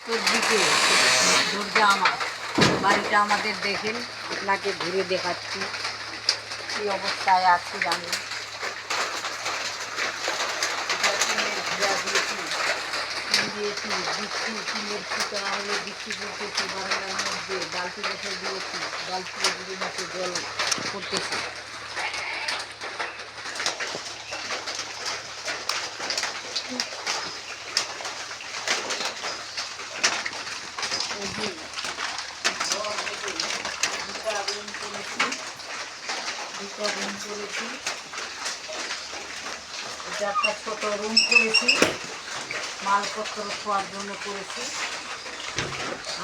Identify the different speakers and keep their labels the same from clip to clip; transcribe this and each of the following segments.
Speaker 1: চতুর্দিকে দরজা আমার বাড়িটা আমাদের দেখেন, আপনাকে ঘুরে দেখাচ্ছি কী অবস্থায় আছি আমি। দিয়েছি বৃষ্টি, টিনের ফুটা হলে বৃষ্টি পড়তেছে, বারান্দার মধ্যে বালতি বসে দিয়েছি, বালতি এগুলো নিচে জল পড়তেছে। দুটো রুম করেছি, এটা একটা ছোট রুম করেছি, মালপত্র খোয়ার জন্য করেছি।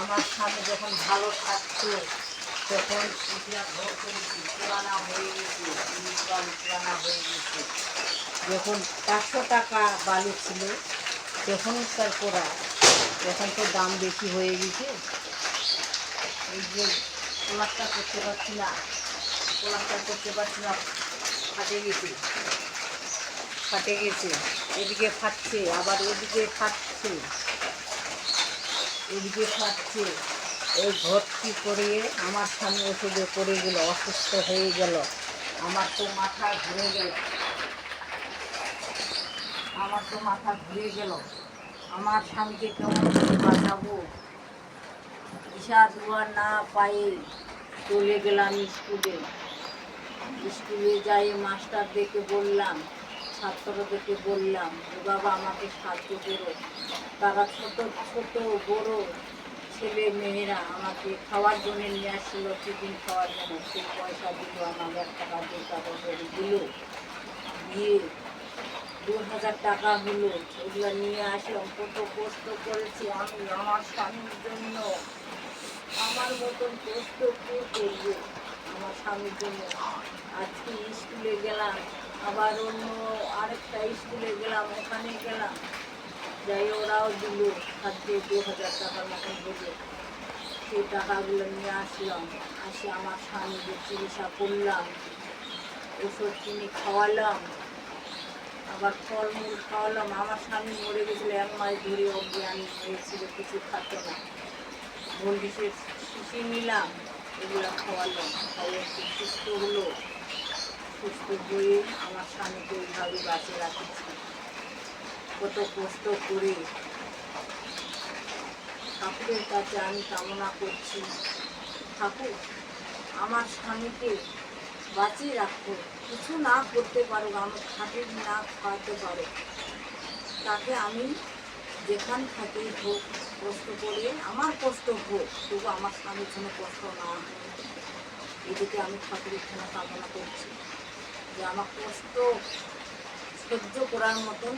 Speaker 1: আমার স্বামী যখন ভালো থাকতো তখন এটা ঘর করেছি, পুরানা হয়ে গেছে, পুরানা হয়ে গেছে। যখন 500 টাকা বালু ছিল তখনকার করা, এখন তো দাম বেশি হয়ে গেছে। এই যে প্লাস্টার করতে পারছি না, ফাটে গেছে, এদিকে ফাটছে, আবার ওদিকে ফাটছে, এই ভর্তি করে আমার স্বামী ওষুধে পড়ে গেল, অসুস্থ হয়ে গেল। আমার তো মাথা ঘুরে গেল, আমার স্বামীকে কেমন করে বাঁচাবো? দিশা দুয়ার না পায়ে চলে গেলাম স্কুলে যাই, মাস্টারদেরকে বললাম, ছাত্রদেরকে বললাম, বাবা আমাকে সাহায্য করো। তারা ছোট ছোট বড় ছেলে মেয়েরা আমাকে খাওয়ার জন্য নিয়ে আসছিল, টিফিন খাওয়ার জন্য। সেই পয়সা দিল, আমার 1 টাকা 2 টাকা করে দিল, দিয়ে 2000 টাকা হলো। ওগুলো নিয়ে আসলাম, কত কষ্ট করেছি আমি আমার স্বামীর জন্য। আমার মতন কষ্ট কে করবে আমার স্বামীর জন্য? আজকে স্কুলে গেলাম, আবার অন্য আরেকটা স্কুলে গেলাম, ওখানে গেলাম, যাই ওরাও দিল হাতে 2000 টাকার মতন দিল। সেই টাকাগুলো নিয়ে আসলাম, আসে আমার স্বামীকে চিকিৎসা করলাম, ওষুধ কিনে খাওয়ালাম, আবার ফলমূল খাওয়ালাম। আমার স্বামী মরে গেছিলো 1 মাস ধরে, অজ্ঞান হয়েছিল, কিছু খাতো না। ভন্ডিসের শিশি নিলাম, এগুলো খাওয়ালাম, খাইয়ে একটু সুস্থ হলো। সুস্থ হয়ে আমার স্বামীকে ওইভাবে বাঁচিয়ে রাখেছি। কত কষ্ট করে ঠাকুরের কাছে আমি কামনা করছি, ঠাকুর আমার স্বামীকে বাঁচিয়ে রাখো। কিছু না করতে পারো, আমার খাটে না খাওয়াতে পারো, তাকে আমি যেখান থেকে হোক কষ্ট করে, আমার কষ্ট হোক, তবু আমার স্বামীর জন্য কষ্ট না হয়। এদিকে আমি ঠাকুরের জন্য কামনা করছি যে আমার কষ্ট সহ্য করার মতন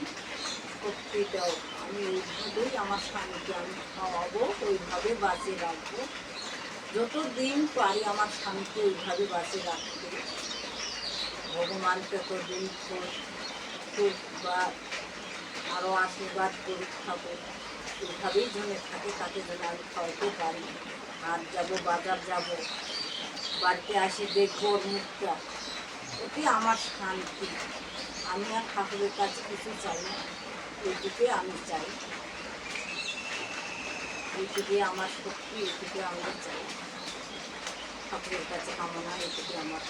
Speaker 1: শক্তি দাও। আমি এইভাবেই আমার স্বামীকে আমি খাওয়াবো, ওইভাবে বাঁচিয়ে রাখবো, যতদিন পারি আমার স্বামীকে ওইভাবে বাঁচিয়ে রাখতে। ভগবান ততদিন সুখ বা আরও আশীর্বাদ করি, ঠাকুর এইভাবেই জন্য থাকে, তাকে যেন আমি খাওয়াতে পারি। হাট যাবো, বাজার যাব, বাড়িতে আসি দেখবো ওর মুখটা, ওটি আমার শান্তি। আমি আর ঠাকুরের কাছে কিছু চাই না, এইটুকুই আমি চাই, এইটুকুই আমার শক্তি, এইটুকুই আমরা চাই। ঠাকুরের কাছে কামনা, এইটুকুই আমার।